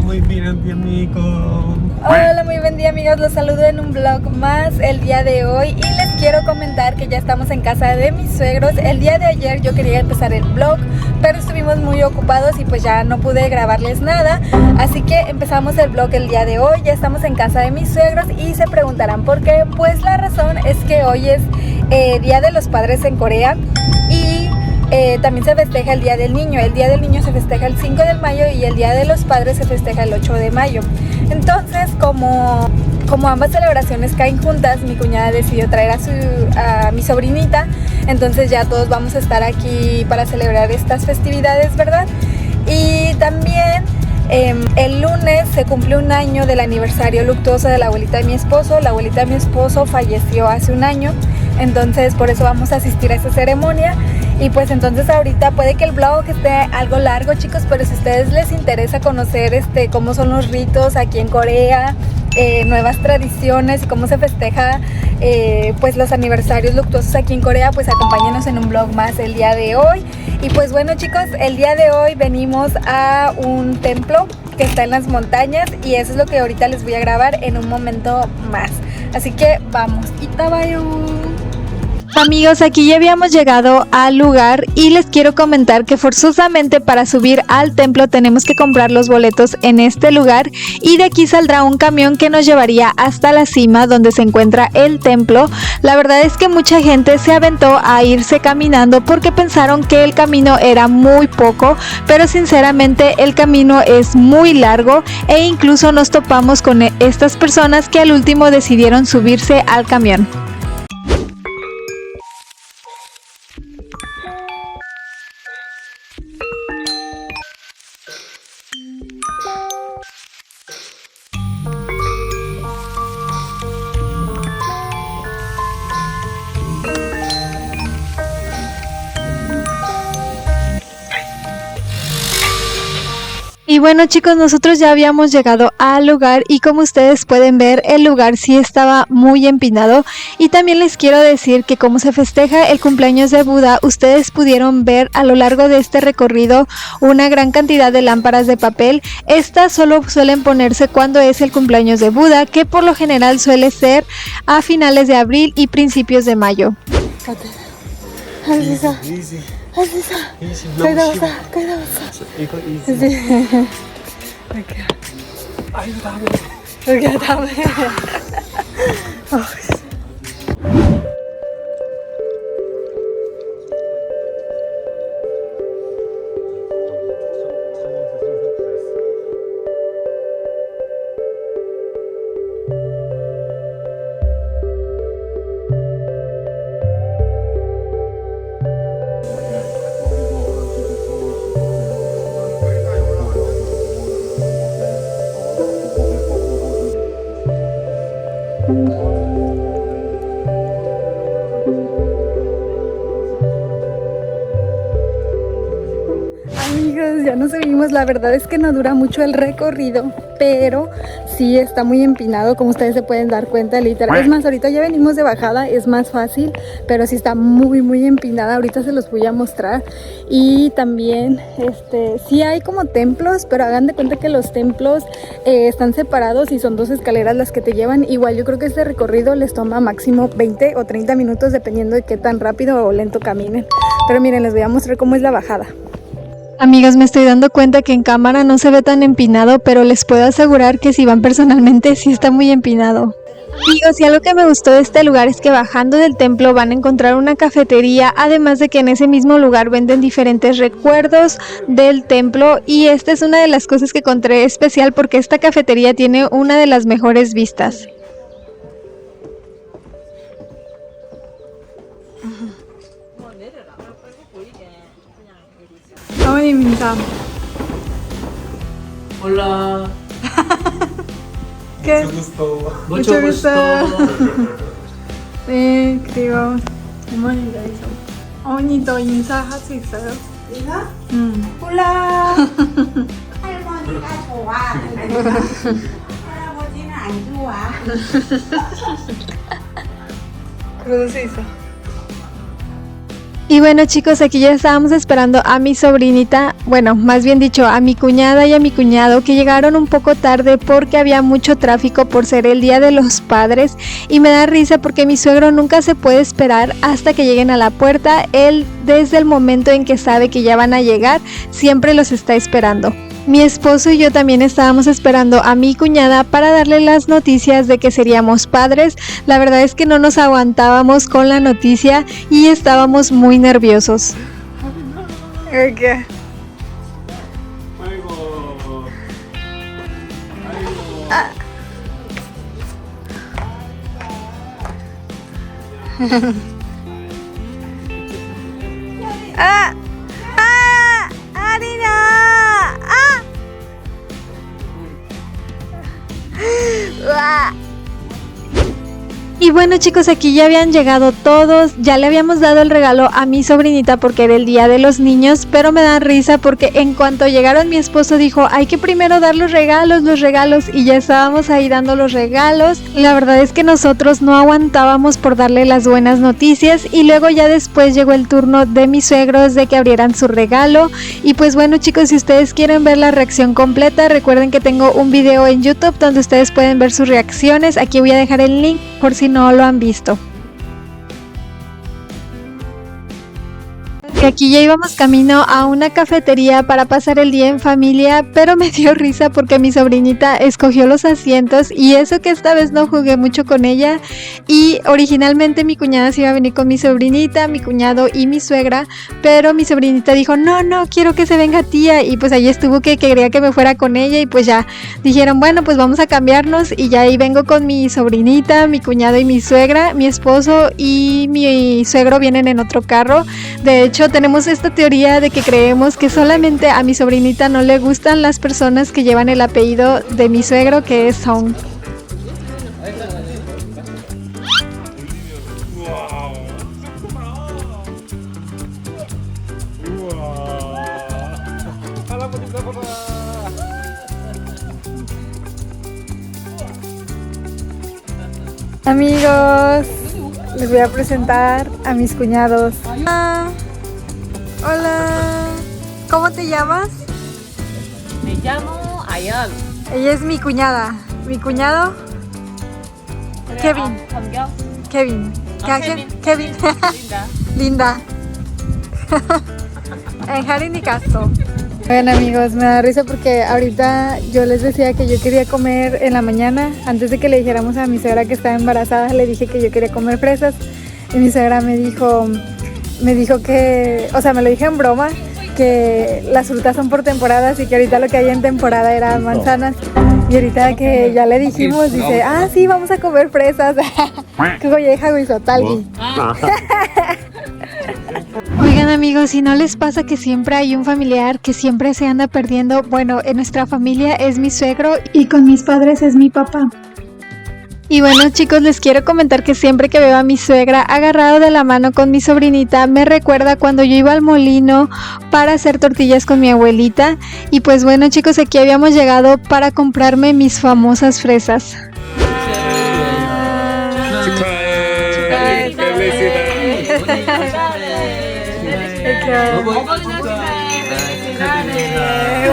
muy bien, mi amigo. Hola, muy buen día amigos, los saludo en un vlog más el día de hoy y les quiero comentar que ya estamos en casa de mis suegros. El día de ayer yo quería empezar el vlog, pero estuvimos muy ocupados y pues ya no pude grabarles nada, así que empezamos el vlog el día de hoy. Ya estamos en casa de mis suegros y se preguntarán por qué. Pues la razón es que hoy es Día de los Padres en Corea y también se festeja el Día del Niño. El Día del Niño se festeja el 5 de mayo y el Día de los Padres se festeja el 8 de mayo. Entonces, como ambas celebraciones caen juntas, mi cuñada decidió traer a mi sobrinita. Entonces ya todos vamos a estar aquí para celebrar estas festividades, ¿verdad? Y también el lunes se cumple un año del aniversario luctuoso de la abuelita de mi esposo. La abuelita de mi esposo falleció hace un año, entonces por eso vamos a asistir a esta ceremonia. Y pues entonces ahorita puede que el vlog esté algo largo, chicos, pero si a ustedes les interesa conocer cómo son los ritos aquí en Corea, nuevas tradiciones y cómo se festeja pues los aniversarios luctuosos aquí en Corea, pues acompáñenos en un vlog más el día de hoy. Y pues bueno, chicos, el día de hoy venimos a un templo que está en las montañas y eso es lo que ahorita les voy a grabar en un momento más. Así que vamos. Itabayo. Amigos, aquí ya habíamos llegado al lugar y les quiero comentar que forzosamente para subir al templo tenemos que comprar los boletos en este lugar y de aquí saldrá un camión que nos llevaría hasta la cima donde se encuentra el templo. La verdad es que mucha gente se aventó a irse caminando porque pensaron que el camino era muy poco, pero sinceramente el camino es muy largo e incluso nos topamos con estas personas que al último decidieron subirse al camión. Y bueno, chicos, nosotros ya habíamos llegado al lugar y como ustedes pueden ver, el lugar sí estaba muy empinado. Y también les quiero decir que como se festeja el cumpleaños de Buda, ustedes pudieron ver a lo largo de este recorrido una gran cantidad de lámparas de papel. Estas solo suelen ponerse cuando es el cumpleaños de Buda, que por lo general suele ser a finales de abril y principios de mayo. Easy. Easy, no 쉬워. 이거 easy. 여기가 다음에. Amigos, ya nos subimos. La verdad es que no dura mucho el recorrido, pero sí está muy empinado, como ustedes se pueden dar cuenta, literal. Es más, ahorita ya venimos de bajada, es más fácil, pero sí está muy empinada. Ahorita se los voy a mostrar. Y también sí hay como templos, pero hagan de cuenta que los templos están separados y son dos escaleras las que te llevan. Igual yo creo que este recorrido les toma máximo 20 o 30 minutos dependiendo de qué tan rápido o lento caminen. Pero miren, les voy a mostrar cómo es la bajada. Amigos, me estoy dando cuenta que en cámara no se ve tan empinado, pero les puedo asegurar que si van personalmente sí está muy empinado. Amigos, y algo que me gustó de este lugar es que bajando del templo van a encontrar una cafetería, además de que en ese mismo lugar venden diferentes recuerdos del templo y esta es una de las cosas que encontré especial porque esta cafetería tiene una de las mejores vistas. 어머님 인사. Hola. ¿Qué? Mucho gusto. 네, 그리고 어머니가 있어. 어머니도 인사할 수 있어요? 이거? 응. 몰라. 할머니가 좋아. 할아버지는 안 좋아. 그럴 수 있어. Y bueno chicos, aquí ya estábamos esperando a mi sobrinita, bueno, más bien dicho, a mi cuñada y a mi cuñado, que llegaron un poco tarde porque había mucho tráfico por ser el Día de los Padres. Y me da risa porque mi suegro nunca se puede esperar hasta que lleguen a la puerta. Él, desde el momento en que sabe que ya van a llegar, siempre los está esperando. Mi esposo y yo también estábamos esperando a mi cuñada para darle las noticias de que seríamos padres. La verdad es que no nos aguantábamos con la noticia y estábamos muy nerviosos. Okay. Y bueno chicos, aquí ya habían llegado todos, ya le habíamos dado el regalo a mi sobrinita porque era el día de los niños, pero me da risa porque en cuanto llegaron mi esposo dijo, hay que primero dar los regalos, y ya estábamos ahí dando los regalos. La verdad es que nosotros no aguantábamos por darle las buenas noticias y luego ya después llegó el turno de mis suegros de que abrieran su regalo. Y pues bueno chicos, si ustedes quieren ver la reacción completa, recuerden que tengo un video en YouTube donde ustedes pueden ver sus reacciones. Aquí voy a dejar el link por si no lo han visto. Que aquí ya íbamos camino a una cafetería para pasar el día en familia, pero me dio risa porque mi sobrinita escogió los asientos y eso que esta vez no jugué mucho con ella. Y originalmente mi cuñada se iba a venir con mi sobrinita, mi cuñado y mi suegra, pero mi sobrinita dijo, no, quiero que se venga tía, y pues ahí estuvo que quería que me fuera con ella y pues ya dijeron, bueno, pues vamos a cambiarnos y ya ahí vengo con mi sobrinita, mi cuñado y mi suegra. Mi esposo y mi suegro vienen en otro carro. De hecho, tenemos esta teoría de que creemos que solamente a mi sobrinita no le gustan las personas que llevan el apellido de mi suegro, que es Song. Amigos, les voy a presentar a mis cuñados. Hola, ¿cómo te llamas? Me llamo Ayan. Ella es mi cuñada. Mi cuñado, Kevin. Kevin. Kevin. Linda. Linda. En Harin y Castro. Bueno amigos, me da risa porque ahorita yo les decía que yo quería comer en la mañana. Antes de que le dijéramos a mi suegra que estaba embarazada, le dije que yo quería comer fresas. Y mi suegra me dijo que, o sea, me lo dije en broma, que las frutas son por temporadas y que ahorita lo que hay en temporada eran manzanas. Y ahorita que ya le dijimos, dice, sí, vamos a comer fresas. Oigan amigos, si no les pasa que siempre hay un familiar que siempre se anda perdiendo, bueno, en nuestra familia es mi suegro y con mis padres es mi papá. Y bueno chicos, les quiero comentar que siempre que veo a mi suegra agarrado de la mano con mi sobrinita, me recuerda cuando yo iba al molino para hacer tortillas con mi abuelita. Y pues bueno chicos, aquí habíamos llegado para comprarme mis famosas fresas.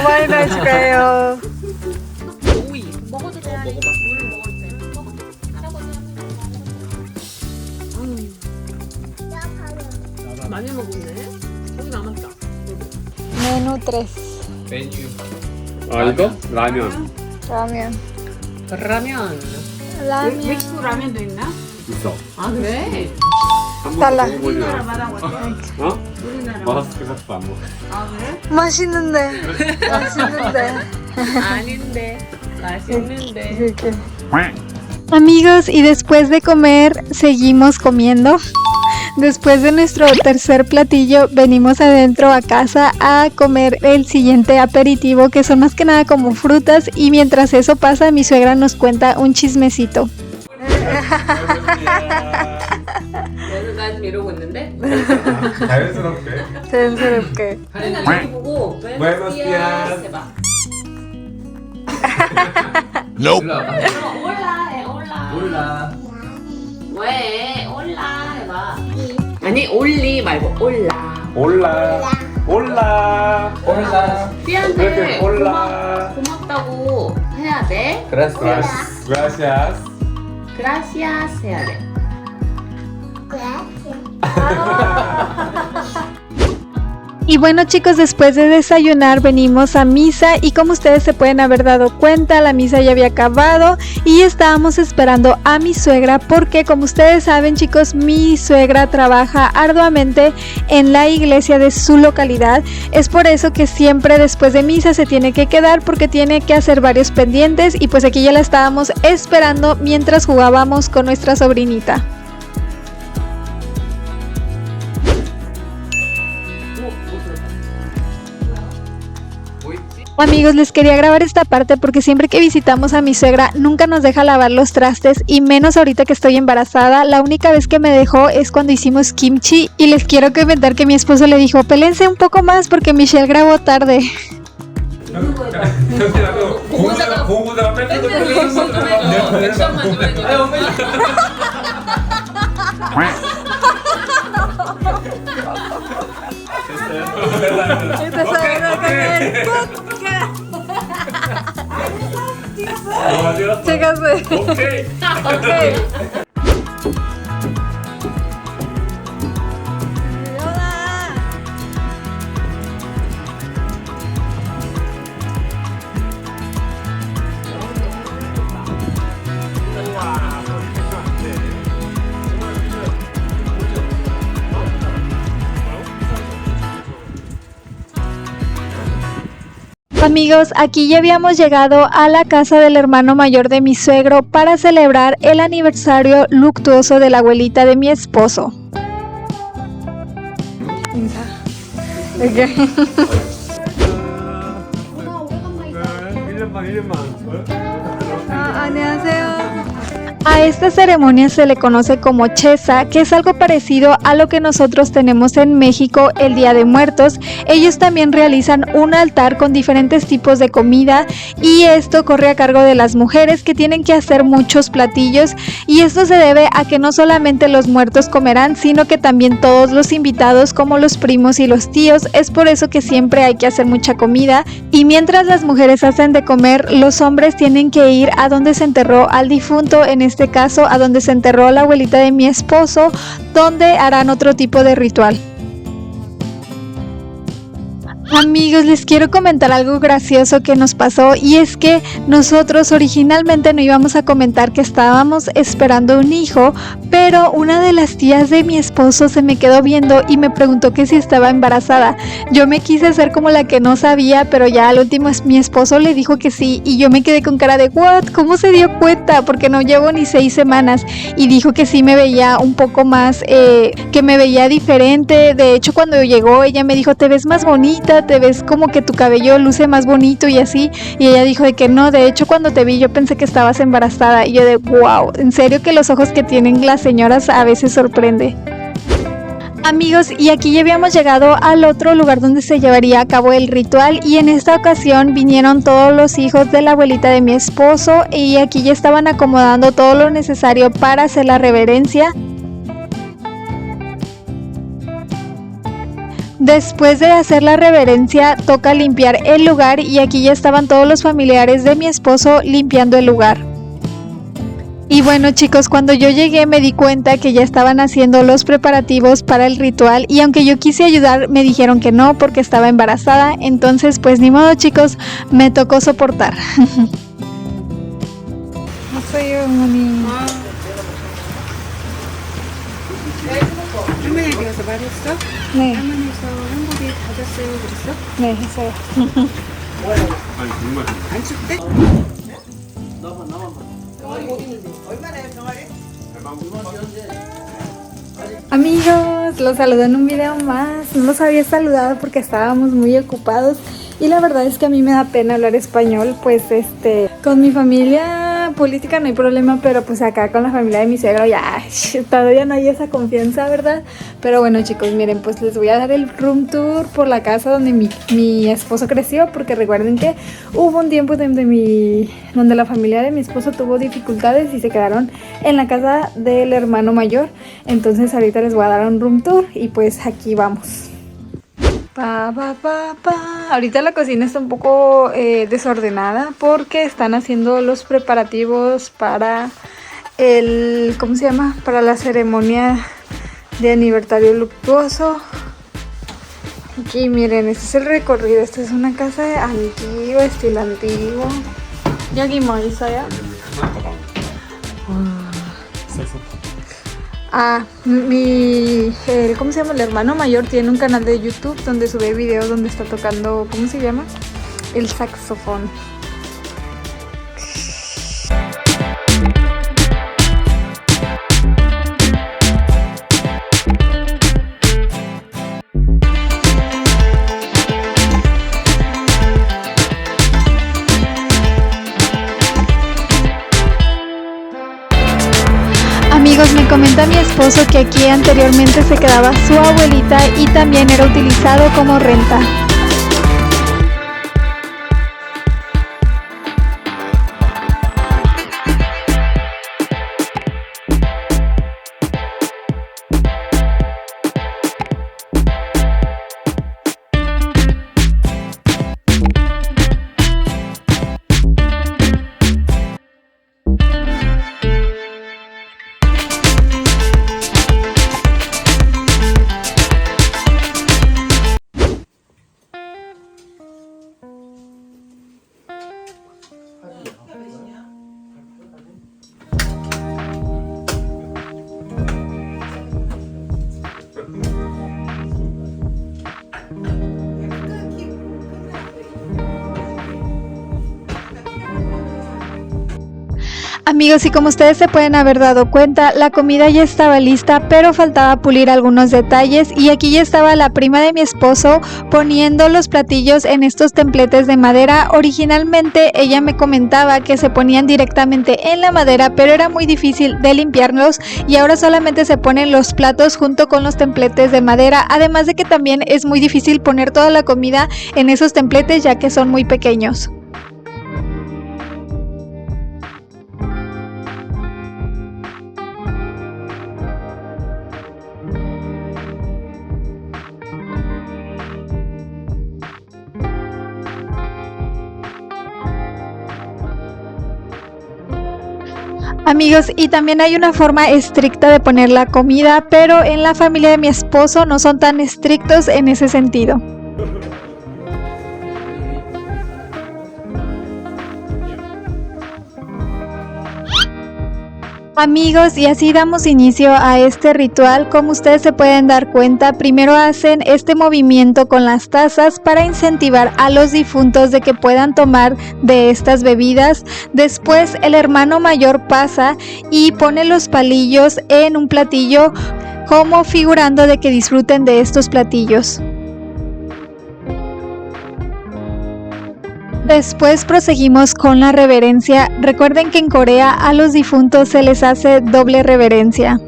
Bueno, 축하해요. 많이 먹었네. 여기 남았다. Menú 3. 메뉴. 이거? 라면 라면. 라면. 라면. 멕시코 라면도 있나? 있어. 아 그래? 달라. 우리나라마다 어때? 어? 우리나라. 마사스크에서 안 먹어. 아 그래? 맛있는데. 맛있는데. 아닌데. 맛있는데. 이렇게. Amigos, y después de comer, seguimos comiendo. Después de nuestro tercer platillo, venimos adentro a casa a comer el siguiente aperitivo, que son más que nada como frutas. Y mientras eso pasa, mi suegra nos cuenta un chismecito. 난 이러고 있는데. 자연스럽게. 자연스럽게. 하린아 이렇게 보고 Buenos días. 해봐. Nope. 올라 해 올라. 몰라. 왜 올라 해봐. 아니 올리 말고 올라. 올라. 올라. Hola. 삐한테 그렇게 올라. 고맙다고 해야 돼. Gracias. Gracias. Gracias 해야 돼. Y bueno chicos, después de desayunar venimos a misa y como ustedes se pueden haber dado cuenta, la misa ya había acabado y estábamos esperando a mi suegra porque como ustedes saben chicos, mi suegra trabaja arduamente en la iglesia de su localidad. Es por eso que siempre después de misa se tiene que quedar porque tiene que hacer varios pendientes y pues aquí ya la estábamos esperando mientras jugábamos con nuestra sobrinita. Amigos, les quería grabar esta parte porque siempre que visitamos a mi suegra nunca nos deja lavar los trastes y menos ahorita que estoy embarazada. La única vez que me dejó es cuando hicimos kimchi y les quiero comentar que mi esposo le dijo, pélense un poco más porque Michelle grabó tarde. 공부다가 뺏기고 액션만 좀 해줘. Chécase. 오케이. Ok. Amigos, aquí ya habíamos llegado a la casa del hermano mayor de mi suegro para celebrar el aniversario luctuoso de la abuelita de mi esposo. A esta ceremonia se le conoce como cheza, que es algo parecido a lo que nosotros tenemos en México el Día de Muertos. Ellos también realizan un altar con diferentes tipos de comida y esto corre a cargo de las mujeres que tienen que hacer muchos platillos y esto se debe a que no solamente los muertos comerán, sino que también todos los invitados como los primos y los tíos. Es por eso que siempre hay que hacer mucha comida y mientras las mujeres hacen de comer, los hombres tienen que ir a donde se enterró al difunto, en este caso a donde se enterró la abuelita de mi esposo, donde harán otro tipo de ritual. Amigos, les quiero comentar algo gracioso que nos pasó y es que nosotros originalmente no íbamos a comentar que estábamos esperando un hijo, pero una de las tías de mi esposo se me quedó viendo y me preguntó que si estaba embarazada. Yo me quise hacer como la que no sabía, pero ya al último mi esposo le dijo que sí y yo me quedé con cara de ¿what? ¿Cómo se dio cuenta? Porque no llevo ni 6 semanas y dijo que sí me veía un poco más, que me veía diferente. De hecho, cuando llegó ella me dijo, te ves más bonita, te ves como que tu cabello luce más bonito y así, y ella dijo de que no, de hecho cuando te vi yo pensé que estabas embarazada y yo de wow, en serio que los ojos que tienen las señoras a veces sorprende. Amigos, y aquí ya habíamos llegado al otro lugar donde se llevaría a cabo el ritual y en esta ocasión vinieron todos los hijos de la abuelita de mi esposo y aquí ya estaban acomodando todo lo necesario para hacer la reverencia. Después de hacer la reverencia toca limpiar el lugar y aquí ya estaban todos los familiares de mi esposo limpiando el lugar. Y bueno chicos, cuando yo llegué me di cuenta que ya estaban haciendo los preparativos para el ritual y aunque yo quise ayudar me dijeron que no porque estaba embarazada, entonces pues ni modo chicos, me tocó soportar. 할머니에게 가서 말했어? 네, 할머니에서 한국에 가졌어요 그랬어? 네 했어요. 아니 정말 안 춥대? Amigos, los saludo en un video más. No los había saludado porque estábamos muy ocupados y la verdad es que a mí me da pena hablar español, pues con mi familia la política no hay problema, pero pues acá con la familia de mi suegro ya todavía no hay esa confianza, ¿verdad? Pero bueno, chicos, miren, pues les voy a dar el room tour por la casa donde mi esposo creció, porque recuerden que hubo un tiempo donde la familia de mi esposo tuvo dificultades y se quedaron en la casa del hermano mayor. Entonces ahorita les voy a dar un room tour y pues aquí vamos. Ahorita la cocina está un poco desordenada porque están haciendo los preparativos para ¿cómo se llama? Para la ceremonia de aniversario luctuoso. Aquí miren, este es el recorrido. Esta es una casa antigua, estilo antiguo. 여기 뭐 있어요? ¿Cómo se llama? El hermano mayor tiene un canal de YouTube donde sube videos donde está tocando, ¿cómo se llama? El saxofón. Amigos, me comenta mi esposo que aquí anteriormente se quedaba su abuelita y también era utilizado como renta. Amigos, y como ustedes se pueden haber dado cuenta, la comida ya estaba lista, pero faltaba pulir algunos detalles, y aquí ya estaba la prima de mi esposo poniendo los platillos en estos templetes de madera. Originalmente ella me comentaba que se ponían directamente en la madera, pero era muy difícil de limpiarlos, y ahora solamente se ponen los platos junto con los templetes de madera, además de que también es muy difícil poner toda la comida en esos templetes ya que son muy pequeños. Amigos, y también hay una forma estricta de poner la comida, pero en la familia de mi esposo no son tan estrictos en ese sentido. Amigos, y así damos inicio a este ritual. Como ustedes se pueden dar cuenta, primero hacen este movimiento con las tazas para incentivar a los difuntos de que puedan tomar de estas bebidas. Después el hermano mayor pasa y pone los palillos en un platillo, como figurando de que disfruten de estos platillos. Después proseguimos con la reverencia. Recuerden que en Corea a los difuntos se les hace doble reverencia.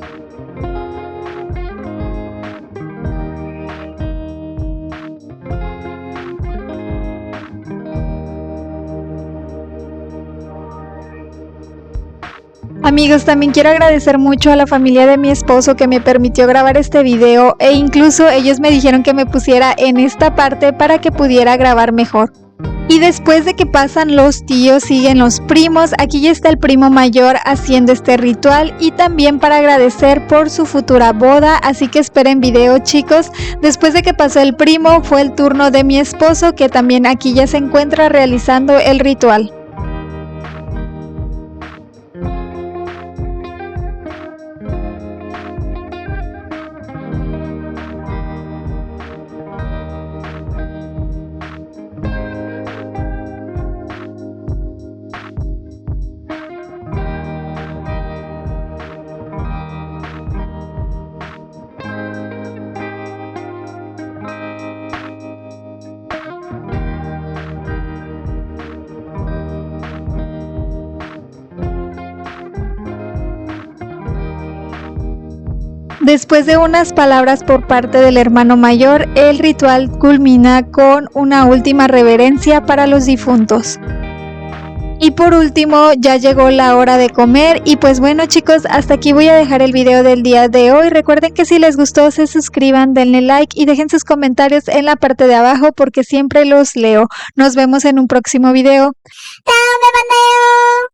Amigos, también quiero agradecer mucho a la familia de mi esposo que me permitió grabar este video, e incluso ellos me dijeron que me pusiera en esta parte para que pudiera grabar mejor. Y después de que pasan los tíos, siguen los primos. Aquí ya está el primo mayor haciendo este ritual, y también para agradecer por su futura boda, así que esperen video, chicos. Después de que pasó el primo, fue el turno de mi esposo, que también aquí ya se encuentra realizando el ritual. Después de unas palabras por parte del hermano mayor, el ritual culmina con una última reverencia para los difuntos. Y por último, ya llegó la hora de comer y pues bueno chicos, hasta aquí voy a dejar el video del día de hoy. Recuerden que si les gustó se suscriban, denle like y dejen sus comentarios en la parte de abajo porque siempre los leo. Nos vemos en un próximo video. 다음에 만나요.